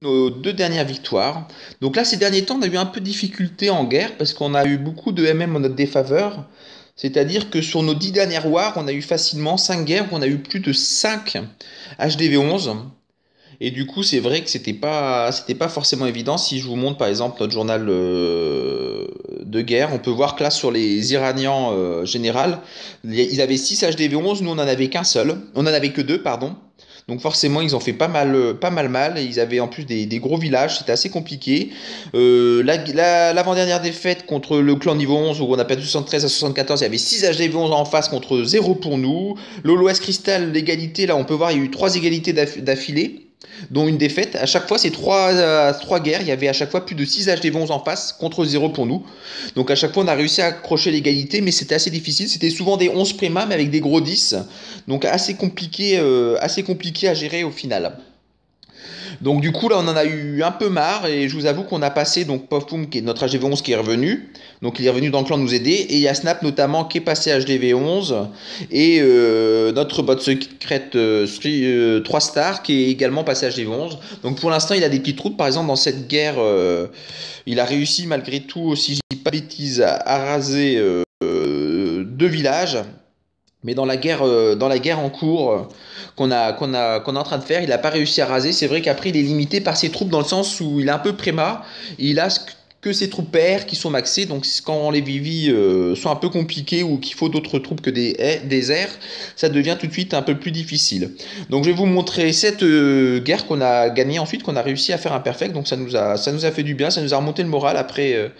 Nos deux dernières victoires. Donc là, ces derniers temps, on a eu un peu de difficulté en guerre parce qu'on a eu beaucoup de MM en notre défaveur. C'est-à-dire que sur nos 10 dernières wars, on a eu facilement 5 guerres où on a eu plus de 5 HDV11. Et du coup, c'est vrai que c'était pas forcément évident. Si je vous montre par exemple notre journal de guerre, on peut voir que là sur les Iraniens général, ils avaient 6 HDV11, nous on en avait qu'un seul. On en avait que deux, pardon. Donc forcément, ils ont fait pas mal mal. Et ils avaient en plus des gros villages, c'était assez compliqué. L'avant-dernière défaite contre le clan niveau 11, où on a perdu 73 à 74, il y avait 6 HDV11 en face contre 0 pour nous. L'Oloas Crystal, l'égalité, là on peut voir, il y a eu 3 égalités d'affilée dont une défaite. À chaque fois, ces trois guerres, il y avait à chaque fois plus de 6 HDV11 en face contre 0 pour nous. Donc à chaque fois, on a réussi à accrocher l'égalité, mais c'était assez difficile. C'était souvent des 11 préma, mais avec des gros 10. Donc assez compliqué à gérer au final. Donc du coup là on en a eu un peu marre et je vous avoue qu'on a passé donc Pofpoum qui est notre HDV11 qui est revenu. Donc il est revenu dans le clan nous aider et il y a Snap notamment qui est passé HDV11 et notre bot secrète 3 stars qui est également passé HDV11. Donc pour l'instant il a des petites troupes par exemple dans cette guerre il a réussi malgré tout si je dis pas de bêtises à raser deux villages. Mais dans la guerre en cours qu'on est en train de faire, il n'a pas réussi à raser. C'est vrai qu'après, il est limité par ses troupes dans le sens où il est un peu préma. Il a que ses troupes PR qui sont maxées. Donc, quand les Vivi sont un peu compliqués ou qu'il faut d'autres troupes que des airs, ça devient tout de suite un peu plus difficile. Donc, je vais vous montrer cette guerre qu'on a gagnée ensuite, qu'on a réussi à faire un perfect. Donc, ça nous a fait du bien. Ça nous a remonté le moral après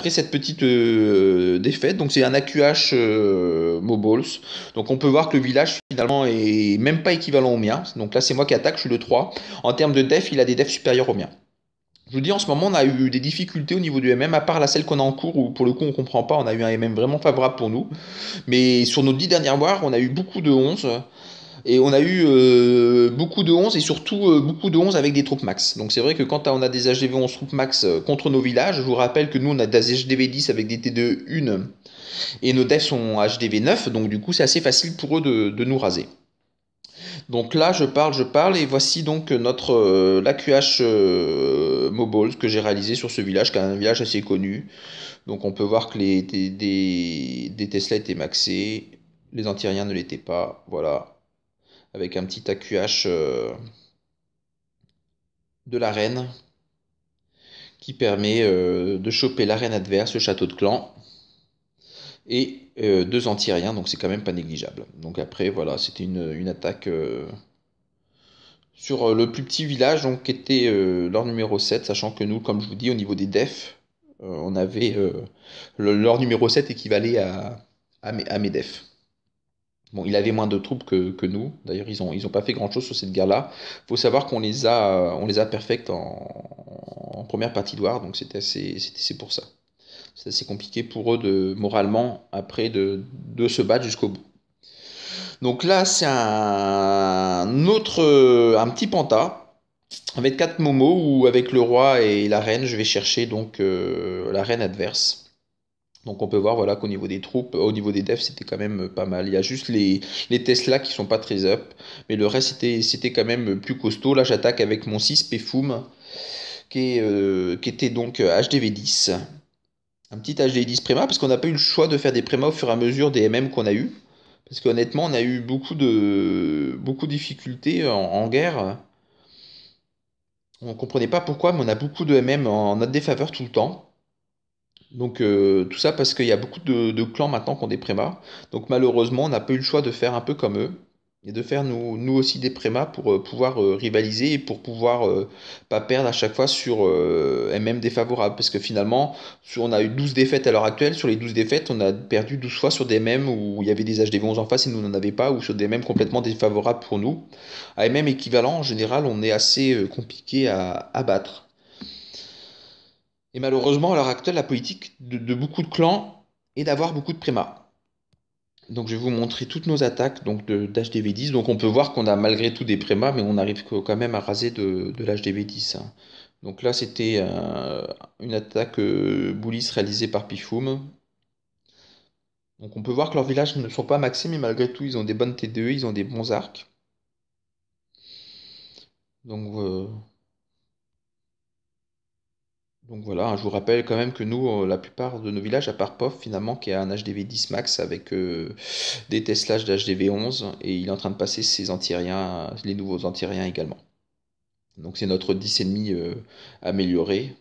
cette petite défaite. Donc, c'est un AQH Mobiles. Donc on peut voir que le village finalement est même pas équivalent au mien. Donc là c'est moi qui attaque, je suis le 3. En termes de def, il a des defs supérieurs aux miens. Je vous dis en ce moment on a eu des difficultés au niveau du MM, à part la celle qu'on a en cours où pour le coup on comprend pas, on a eu un MM vraiment favorable pour nous. Mais sur nos 10 dernières wars, on a eu beaucoup de 11. Et on a eu beaucoup de 11 et surtout beaucoup de 11 avec des troupes max. Donc c'est vrai que quand on a des HDV 11 troupes max contre nos villages, je vous rappelle que nous on a des HDV 10 avec des T2 1 et nos devs sont HDV 9, donc du coup c'est assez facile pour eux de nous raser. Donc là je parle et voici donc notre l'AQH Mobiles que j'ai réalisé sur ce village, qui est un village assez connu. Donc on peut voir que des Tesla étaient maxés, les antiriens ne l'étaient pas, voilà. Avec un petit AQH de l'arène qui permet de choper l'arène adverse, le château de clan. Et deux anti-aériens, donc c'est quand même pas négligeable. Donc après, voilà, c'était une attaque sur le plus petit village, donc qui était leur numéro 7, sachant que nous, comme je vous dis, au niveau des defs, on avait leur numéro 7 équivalait à mes defs. Bon, il avait moins de troupes que nous. D'ailleurs, ils ont pas fait grand-chose sur cette guerre-là. Faut savoir qu'on les a perfect en première partie de War, donc c'est pour ça. C'est assez compliqué pour eux moralement après de se battre jusqu'au bout. Donc là, c'est un petit panta avec 4 momos où avec le roi et la reine, je vais chercher donc la reine adverse. Donc on peut voir voilà qu'au niveau des troupes, au niveau des devs, c'était quand même pas mal. Il y a juste les Tesla qui sont pas très up, mais le reste c'était quand même plus costaud. Là, j'attaque avec mon 6 Pfum qui était donc HDV10. Un petit HD10 Préma, parce qu'on n'a pas eu le choix de faire des Préma au fur et à mesure des MM qu'on a eu. Parce qu'honnêtement, on a eu beaucoup de difficultés en guerre. On ne comprenait pas pourquoi, mais on a beaucoup de MM en notre défaveur tout le temps. Donc tout ça parce qu'il y a beaucoup de clans maintenant qui ont des prémas. Donc malheureusement, on n'a pas eu le choix de faire un peu comme eux. Et de faire nous aussi des prémas pour pouvoir rivaliser et pour pouvoir pas perdre à chaque fois sur MM défavorable. Parce que finalement, on a eu 12 défaites à l'heure actuelle. Sur les 12 défaites, on a perdu 12 fois sur des MM où il y avait des HDV11 en face et nous n'en avions pas, ou sur des MM complètement défavorables pour nous. À MM équivalent, en général, on est assez compliqué à battre. Et malheureusement, à l'heure actuelle, la politique de beaucoup de clans est d'avoir beaucoup de prémas. Donc je vais vous montrer toutes nos attaques donc d'HDV10. Donc on peut voir qu'on a malgré tout des prémas, mais on arrive quand même à raser de l'HDV10. Hein. Donc là, c'était une attaque Bullis réalisée par Pifum. Donc on peut voir que leurs villages ne sont pas maxés, mais malgré tout, ils ont des bonnes TDE, ils ont des bons arcs. Donc Donc voilà, hein, je vous rappelle quand même que nous, la plupart de nos villages, à part POF finalement, qui a un HDV 10 max avec des testelages d'HDV 11, et il est en train de passer ses anti-aériens, les nouveaux anti-aériens également. Donc c'est notre 10,5 amélioré,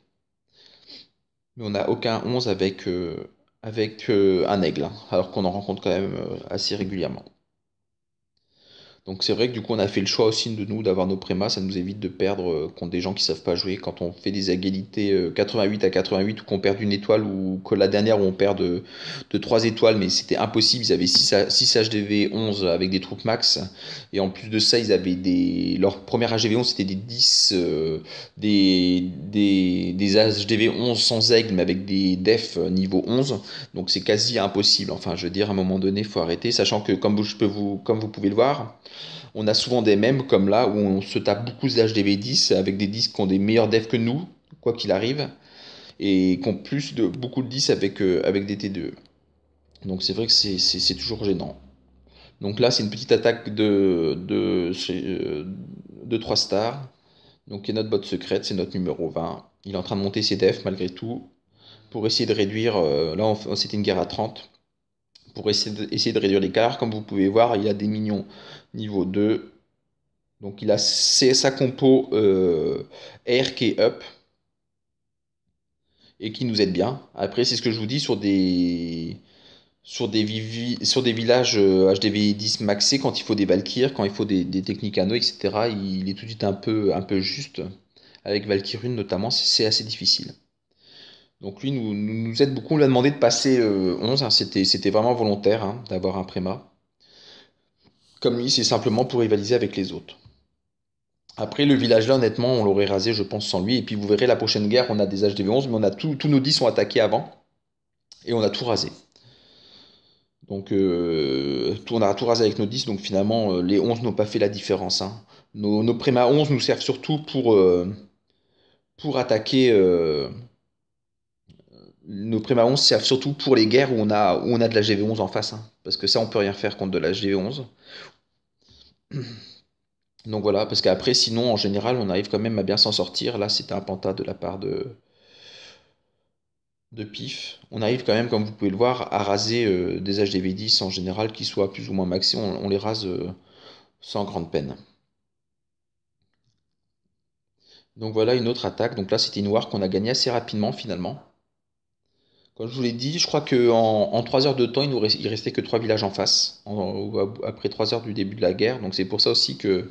mais on n'a aucun 11 avec un aigle, hein, alors qu'on en rencontre quand même assez régulièrement. Donc c'est vrai que du coup on a fait le choix aussi de nous d'avoir nos prémas, ça nous évite de perdre contre des gens qui savent pas jouer quand on fait des égalités 88 à 88 ou qu'on perd une étoile ou que la dernière où on perd de 3 étoiles mais c'était impossible, ils avaient 6 HDV 11 avec des troupes max et en plus de ça ils avaient leur premier HDV 11 c'était des 10 des HDV 11 sans aigle mais avec des def niveau 11 donc c'est quasi impossible, enfin je veux dire à un moment donné il faut arrêter sachant que comme vous pouvez le voir on a souvent des mèmes comme là où on se tape beaucoup d'HDV10 avec des disques qui ont des meilleurs devs que nous, quoi qu'il arrive, et qui ont beaucoup de 10 avec des T2. Donc c'est vrai que c'est toujours gênant. Donc là, c'est une petite attaque de 3 stars. Donc qui est notre bot secrète, c'est notre numéro 20. Il est en train de monter ses defs malgré tout pour essayer de réduire. Là, c'était une guerre à 30. Pour essayer de réduire l'écart. Comme vous pouvez voir, il a des minions niveau 2. Donc il a sa compo air qui est up et qui nous aide bien. Après, c'est ce que je vous dis sur des villages HDV 10 maxés, quand il faut des Valkyries, quand il faut des techniques anneaux, etc. Il est tout de suite un peu juste. Avec Valkyrie notamment, c'est assez difficile. Donc lui nous aide beaucoup. On lui a demandé de passer 11, hein. C'était vraiment volontaire hein, d'avoir un préma. Comme lui, c'est simplement pour rivaliser avec les autres. Après, le village là, honnêtement, on l'aurait rasé, je pense, sans lui. Et puis, vous verrez, la prochaine guerre, on a des HDV 11, mais tous nos 10 sont attaqués avant. Et on a tout rasé. Donc, on a tout rasé avec nos 10. Donc, finalement, les 11 n'ont pas fait la différence, hein. Nos Préma 11 nous servent surtout pour attaquer. Nos Préma 11 servent surtout pour les guerres où on a de la GV11 en face, hein. Parce que ça, on peut rien faire contre de la GV11. Donc voilà, parce qu'après, sinon, en général, on arrive quand même à bien s'en sortir. Là, c'était un penta de la part de pif. On arrive quand même, comme vous pouvez le voir, à raser des HDV10 en général, qui soient plus ou moins maxés. On les rase sans grande peine. Donc voilà une autre attaque. Donc là, c'était une war qu'on a gagné assez rapidement finalement. Comme je vous l'ai dit, je crois qu'en 3 heures de temps, il restait que 3 villages en face, après 3 heures du début de la guerre. Donc c'est pour ça aussi que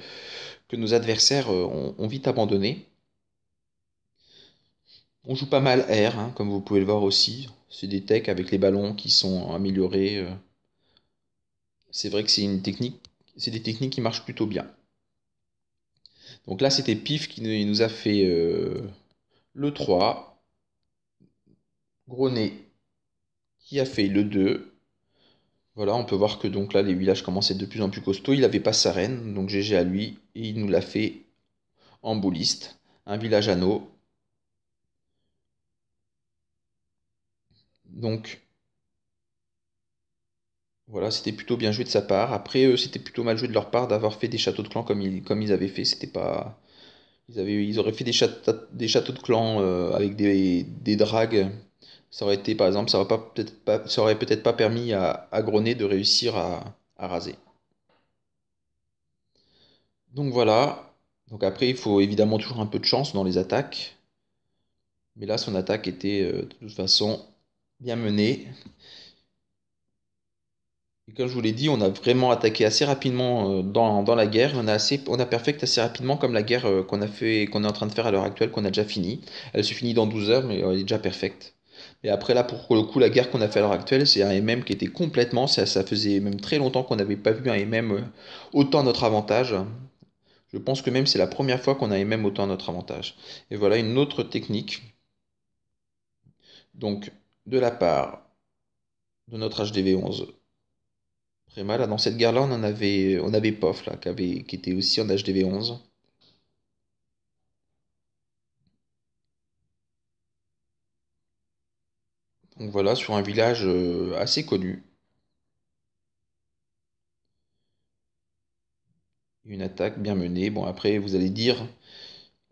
nos adversaires ont vite abandonné. On joue pas mal air, hein, comme vous pouvez le voir aussi. C'est des techs avec les ballons qui sont améliorés. C'est vrai que c'est des techniques qui marchent plutôt bien. Donc là, c'était Pif qui nous a fait le 3, Gros qui a fait le 2. Voilà, on peut voir que donc là, les villages commencent à être de plus en plus costauds. Il avait pas sa reine, donc GG à lui, et il nous l'a fait en bouliste. Un village anneau. Donc voilà, c'était plutôt bien joué de sa part. Après, c'était plutôt mal joué de leur part d'avoir fait des châteaux de clan comme ils avaient fait. C'était pas. Ils auraient fait des châteaux de clan avec des dragues. Ça aurait été, par exemple, ça aurait peut-être pas permis à Grenet de réussir à raser. Donc voilà. Donc après, il faut évidemment toujours un peu de chance dans les attaques. Mais là, son attaque était de toute façon bien menée. Et comme je vous l'ai dit, on a vraiment attaqué assez rapidement dans la guerre. On a perfect assez rapidement comme la guerre qu'on est en train de faire à l'heure actuelle, qu'on a déjà fini. Elle se finit dans 12 heures, mais elle est déjà perfecte. Mais après là, pour le coup, la guerre qu'on a fait à l'heure actuelle, c'est un MM qui était complètement, ça faisait même très longtemps qu'on n'avait pas vu un MM autant à notre avantage. Je pense que même c'est la première fois qu'on a un MM autant à notre avantage. Et voilà une autre technique. Donc, de la part de notre HDV 11. Préma, là, dans cette guerre-là, on avait Pof, là, qui était aussi en HDV 11. Donc voilà, sur un village assez connu. Une attaque bien menée. Bon, après, vous allez dire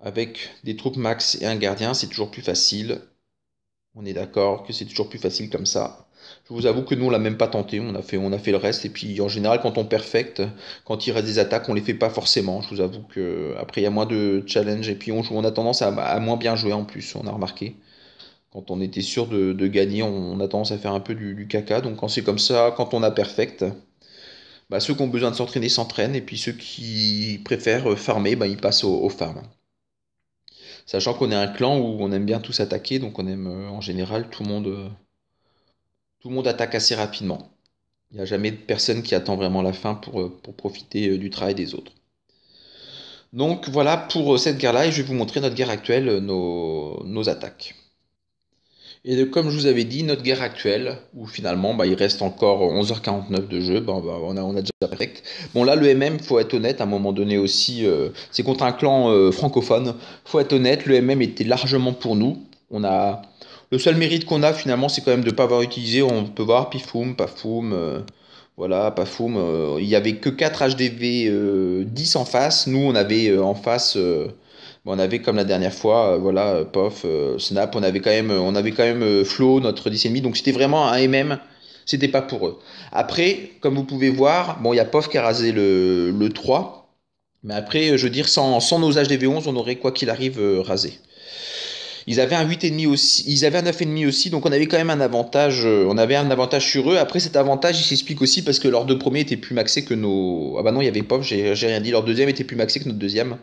Avec des troupes max et un gardien, c'est toujours plus facile. On est d'accord que c'est toujours plus facile comme ça. Je vous avoue que nous, on l'a même pas tenté. On a fait le reste. Et puis, en général, quand on perfecte, quand il reste des attaques, on les fait pas forcément. Je vous avoue que après, il y a moins de challenge. Et puis, on a tendance à moins bien jouer en plus. On a remarqué. Quand on était sûr de gagner, on a tendance à faire un peu du caca. Donc, quand c'est comme ça, quand on a perfect, bah, ceux qui ont besoin de s'entraîner s'entraînent. Et puis, ceux qui préfèrent farmer, bah, ils passent au farm. Sachant qu'on est un clan où on aime bien tous attaquer, donc on aime en général tout le monde attaque assez rapidement. Il n'y a jamais de personne qui attend vraiment la fin pour profiter du travail des autres. Donc voilà pour cette guerre-là, et je vais vous montrer notre guerre actuelle, nos attaques. Et comme je vous avais dit, notre guerre actuelle, où finalement bah, il reste encore 11h49 de jeu, bah, on a déjà perfect. Bon là le MM, faut être honnête, à un moment donné aussi, c'est contre un clan francophone, faut être honnête, le MM était largement pour nous. Le seul mérite qu'on a finalement, c'est quand même de ne pas avoir utilisé, on peut voir Pifoum, Pafoum, voilà, Pafoum, il n'y avait que 4 HDV 10 en face, nous on avait en face... bon, on avait comme la dernière fois, voilà, Pof, Snap, on avait quand même Flo, notre 10,5, donc c'était vraiment un MM, c'était pas pour eux. Après, comme vous pouvez voir, bon, il y a Pof qui a rasé le 3, mais après, je veux dire, sans nos HDV11, on aurait quoi qu'il arrive rasé. Ils avaient un 8,5 aussi, ils avaient un 9,5 aussi, donc on avait un avantage sur eux. Après, cet avantage, il s'explique aussi parce que leurs deux premiers étaient plus maxés que nos. Ah bah non, il y avait Pof, j'ai rien dit, leur deuxième était plus maxé que notre deuxième.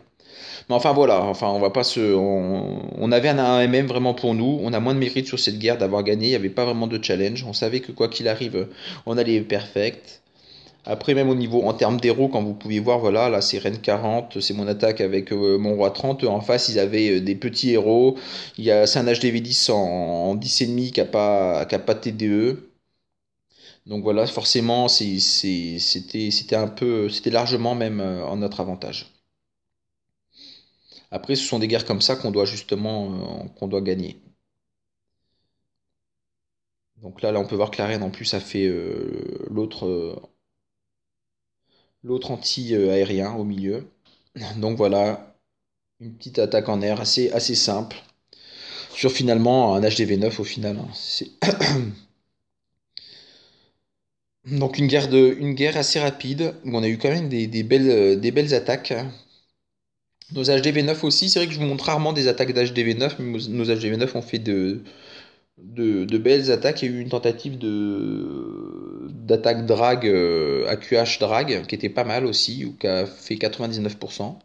Mais enfin voilà, enfin on va pas se, on avait un MM vraiment pour nous. On a moins de mérite sur cette guerre d'avoir gagné. Il n'y avait pas vraiment de challenge. On savait que quoi qu'il arrive, on allait perfect. Après même au niveau en termes d'héros, quand vous pouvez voir, voilà, là c'est Reine 40, c'est mon attaque avec mon roi 30. En face ils avaient des petits héros. C'est un HDV10 en 10,5 qui a pas de TDE. Donc voilà, forcément c'était largement même en notre avantage. Après, ce sont des guerres comme ça qu'on doit justement qu'on doit gagner. Donc là, on peut voir que la reine en plus a fait l'autre anti-aérien au milieu. Donc voilà, une petite attaque en air assez simple. Sur finalement un HDV9 au final, hein. Donc une guerre assez rapide, où on a eu quand même des belles attaques. Nos HDV9 aussi, c'est vrai que je vous montre rarement des attaques d'HDV9, mais nos HDV9 ont fait de belles attaques. Il y a eu une tentative d'attaque drag, AQH drag, qui était pas mal aussi, ou qui a fait 99%.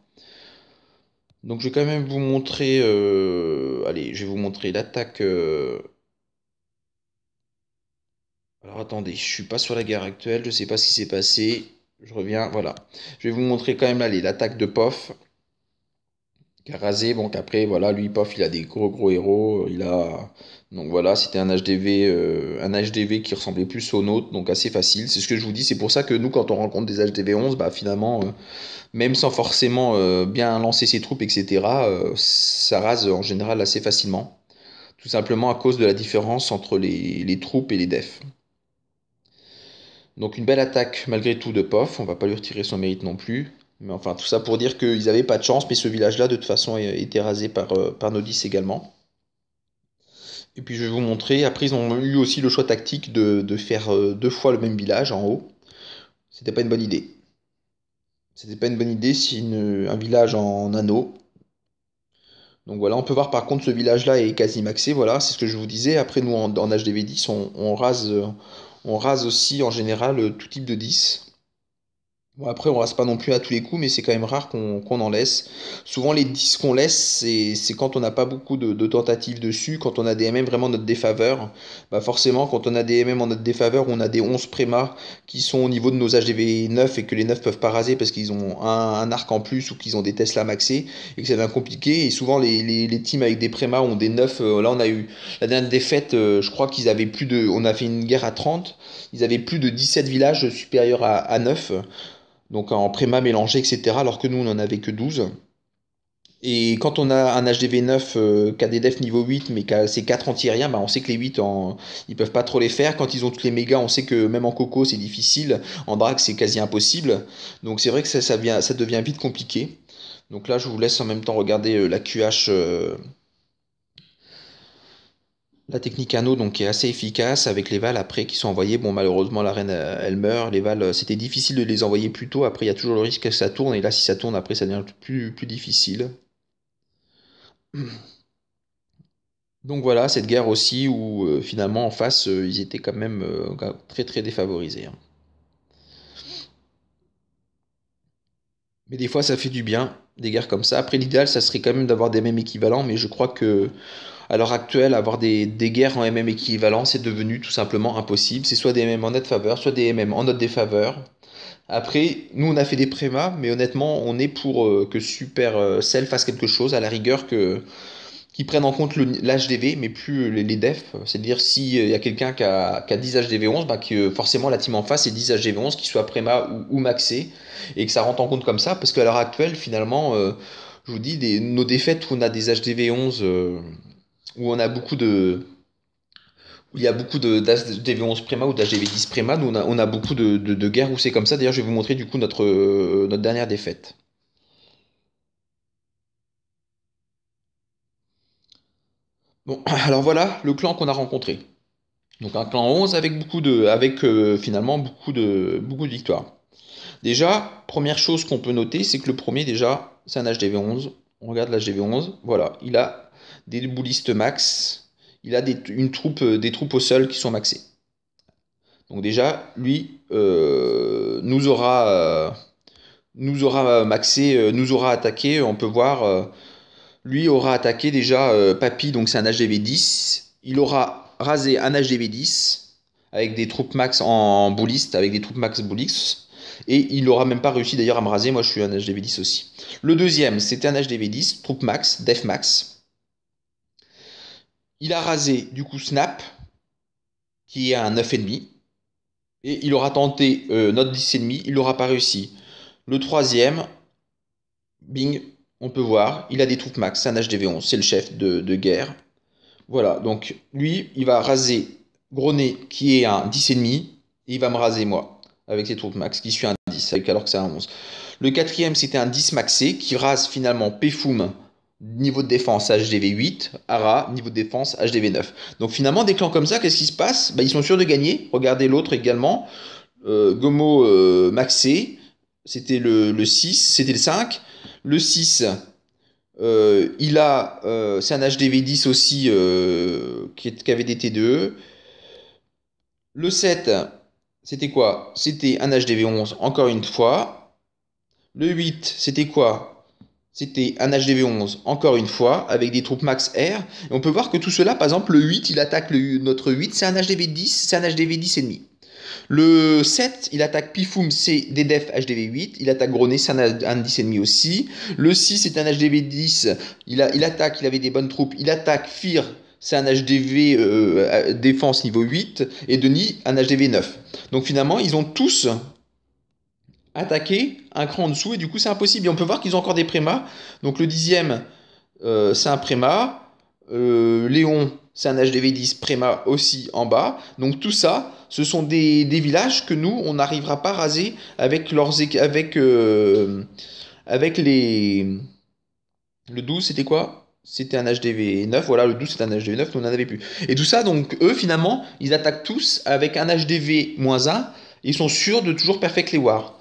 Donc je vais quand même vous montrer, allez, je vais vous montrer l'attaque. Alors attendez, je suis pas sur la guerre actuelle, je sais pas ce qui s'est passé. Je reviens, voilà. Je vais vous montrer quand même allez, l'attaque de Pof. Qui a rasé, bon qu'après voilà lui Pof il a des gros héros, donc voilà c'était un HDV qui ressemblait plus au nôtre, donc assez facile, c'est ce que je vous dis, c'est pour ça que nous quand on rencontre des HDV 11 bah finalement même sans forcément bien lancer ses troupes etc ça rase en général assez facilement, tout simplement à cause de la différence entre les troupes et les defs. Donc une belle attaque malgré tout de Pof, on va pas lui retirer son mérite non plus. Mais enfin tout ça pour dire qu'ils n'avaient pas de chance, mais ce village-là de toute façon a été rasé par Nodis également. Et puis je vais vous montrer, après ils ont eu aussi le choix tactique de faire deux fois le même village en haut. C'était pas une bonne idée. C'était pas une bonne idée si un village en anneau. Donc voilà, on peut voir par contre ce village-là est quasi maxé, voilà, c'est ce que je vous disais. Après nous en HDV10 on rase aussi en général tout type de 10. Bon, après, on rase pas non plus à tous les coups, mais c'est quand même rare qu'on en laisse. Souvent, les 10 qu'on laisse, c'est quand on n'a pas beaucoup de tentatives dessus, quand on a des MM vraiment notre défaveur. Bah forcément, quand on a des MM en notre défaveur, on a des 11 prémas qui sont au niveau de nos HDV 9 et que les 9 peuvent pas raser parce qu'ils ont un arc en plus ou qu'ils ont des Tesla maxés et que ça devient compliqué. Et souvent, les teams avec des prémas ont des 9. Là, on a eu la dernière défaite, je crois qu'ils avaient plus de. On a fait une guerre à 30. Ils avaient plus de 17 villages supérieurs à 9 donc en préma mélangé, etc. Alors que nous, on n'en avait que 12. Et quand on a un HDV 9 qui a des defs niveau 8, mais qui a ses 4 anti-aériens, bah on sait que les 8, ils peuvent pas trop les faire. Quand ils ont tous les mégas, on sait que même en coco, c'est difficile. En drac, c'est quasi impossible. Donc c'est vrai que ça devient vite compliqué. Donc là, je vous laisse en même temps regarder la QH, la technique anneau, donc qui est assez efficace avec les Vals après qui sont envoyés. Bon, malheureusement, la reine, elle meurt. Les Vals, c'était difficile de les envoyer plus tôt. Après, il y a toujours le risque que ça tourne. Et là, si ça tourne, après, ça devient plus difficile. Donc voilà, cette guerre aussi où finalement en face, ils étaient quand même très très défavorisés, hein. Mais des fois, ça fait du bien, des guerres comme ça. Après, l'idéal, ça serait quand même d'avoir des mêmes équivalents, mais je crois que à l'heure actuelle, avoir des guerres en MM équivalent, c'est devenu tout simplement impossible. C'est soit des MM en notre faveur, soit des MM en notre défaveur. Après, nous, on a fait des prémas, mais honnêtement, on est pour que Super Cell fasse quelque chose, à la rigueur qui prennent en compte l'HDV, mais plus les defs. C'est-à-dire, s'il y a quelqu'un qui a 10 HDV11, bah, que forcément la team en face est 10 HDV11, qu'il soit préma ou maxé, et que ça rentre en compte comme ça, parce qu'à l'heure actuelle, finalement, je vous dis, nos défaites où on a des HDV11, où on a beaucoup de. Où il y a beaucoup d'HDV11 préma ou d'HDV10 préma, nous on a beaucoup de guerres où c'est comme ça. D'ailleurs, je vais vous montrer du coup notre dernière défaite. Bon, alors voilà le clan qu'on a rencontré. Donc un clan 11 avec finalement beaucoup de victoires. Déjà, première chose qu'on peut noter, c'est que le premier déjà, c'est un HDV11. On regarde l'HDV11, voilà, il a des boulistes max, il a des troupes au sol qui sont maxées. Donc déjà, lui nous aura maxé, nous aura attaqué. On peut voir, lui aura attaqué déjà Papy, donc c'est un HDV10. Il aura rasé un HDV10 avec des troupes max en bouliste, avec des troupes max boulix. Et il n'aura même pas réussi d'ailleurs à me raser. Moi, je suis un HDV10 aussi. Le deuxième, c'était un HDV10, troupe max, def max. Il a rasé du coup Snap, qui est un 9,5. Et il aura tenté notre 10,5. Il n'aura pas réussi. Le troisième, bing, on peut voir, il a des troupes max, c'est un HDV11, c'est le chef de guerre. Voilà, donc lui, il va raser Gronet, qui est un 10,5, et il va me raser moi, avec ses troupes max, qui suis un 10, alors que c'est un 11. Le quatrième, c'était un 10 maxé, qui rase finalement Pefoum, niveau de défense HDV8, Ara, niveau de défense HDV9. Donc finalement, des clans comme ça, qu'est-ce qui se passe? Bah, ils sont sûrs de gagner. Regardez l'autre également, Gomo maxé, c'était le 6, c'était le 5. Le 6, c'est un HDV10 aussi qui avait des T2. Le 7, c'était quoi? C'était un HDV11 encore une fois. Le 8, c'était quoi? C'était un HDV11 encore une fois avec des troupes max R. Et on peut voir que tout cela, par exemple, le 8, il attaque notre 8, c'est un HDV10, c'est un HDV10 et demi. Le 7, il attaque Pifoum, c'est des defs HDV8. Il attaque Gronet, c'est un 10,5 aussi. Le 6, c'est un HDV10. Il attaque, il avait des bonnes troupes. Il attaque Fir, c'est un HDV défense niveau 8. Et Denis, un HDV 9. Donc finalement, ils ont tous attaqué un cran en dessous. Et du coup, c'est impossible. Et on peut voir qu'ils ont encore des prémas. Donc le 10e, c'est un préma. Léon, c'est un HDV10 préma aussi en bas. Donc tout ça, ce sont des villages que nous, on n'arrivera pas à raser avec les... Le 12, c'était quoi? C'était un HDV9. Voilà, le 12, c'était un HDV9, nous on n'en avait plus. Et tout ça, donc eux, finalement, ils attaquent tous avec un HDV-1. Ils sont sûrs de toujours perfect les wars.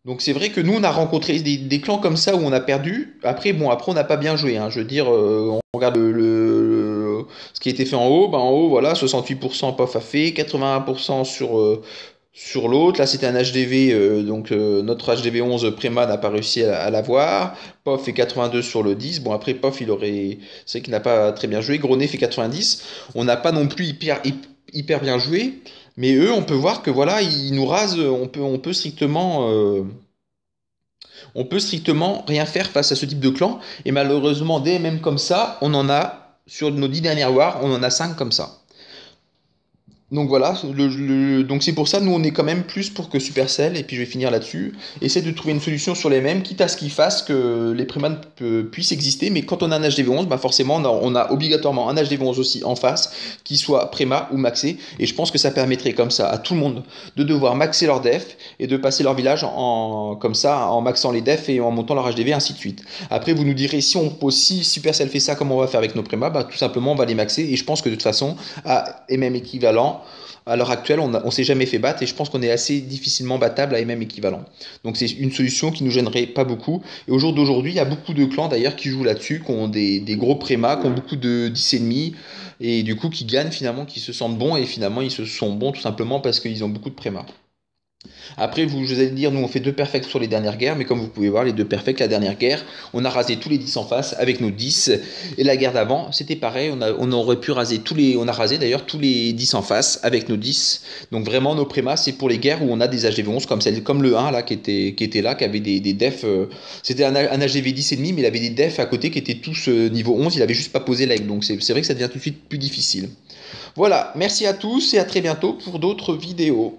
Donc c'est vrai que nous, on a rencontré des clans comme ça où on a perdu. Après, bon, après on n'a pas bien joué, hein. Je veux dire, on regarde ce qui a été fait en haut. Ben, en haut, voilà, 68% POF a fait, 81% sur l'autre. Là, c'était un HDV, donc notre HDV11 Préma n'a pas réussi à l'avoir. POF fait 82 sur le 10. Bon, après, POF, c'est vrai qu'il n'a pas très bien joué. Gronet fait 90. On n'a pas non plus hyper bien joué. Mais eux, on peut voir que voilà, ils nous rasent, on peut strictement rien faire face à ce type de clan. Et malheureusement, des MM comme ça, on en a, sur nos 10 dernières wars, on en a 5 comme ça. Donc voilà, donc c'est pour ça, nous on est quand même plus pour que Supercell, et puis je vais finir là-dessus, essaie de trouver une solution sur les mêmes, quitte à ce qu'ils fassent que les prémas puissent exister, mais quand on a un HDV11, bah forcément on a obligatoirement un HDV11 aussi en face, qui soit préma ou maxé, et je pense que ça permettrait comme ça à tout le monde de devoir maxer leur def, et de passer leur village comme ça, en maxant les defs et en montant leur HDV, ainsi de suite. Après vous nous direz si Supercell fait ça, comment on va faire avec nos prémas, bah tout simplement on va les maxer, et je pense que de toute façon, à MM équivalent, à l'heure actuelle, on ne s'est jamais fait battre et je pense qu'on est assez difficilement battable à MM équivalent. Donc c'est une solution qui nous gênerait pas beaucoup. Et au jour d'aujourd'hui, il y a beaucoup de clans d'ailleurs qui jouent là-dessus, qui ont des gros prémas, qui ont beaucoup de 10 ennemis et du coup qui gagnent finalement, qui se sentent bons et finalement ils se sont bons tout simplement parce qu'ils ont beaucoup de prémas. Après, je vous allez dire, nous on fait deux perfects sur les dernières guerres, mais comme vous pouvez voir, les deux perfects, la dernière guerre, on a rasé tous les 10 en face avec nos 10. Et la guerre d'avant, c'était pareil, on aurait pu raser on a rasé d'ailleurs tous les 10 en face avec nos 10. Donc vraiment, nos prémas, c'est pour les guerres où on a des HDV11 comme le 1 là, qui était là, qui avait des defs. C'était un HDV 10 et demi, mais il avait des defs à côté qui étaient tous niveau 11, il avait juste pas posé l'aigle. Donc c'est vrai que ça devient tout de suite plus difficile. Voilà, merci à tous et à très bientôt pour d'autres vidéos.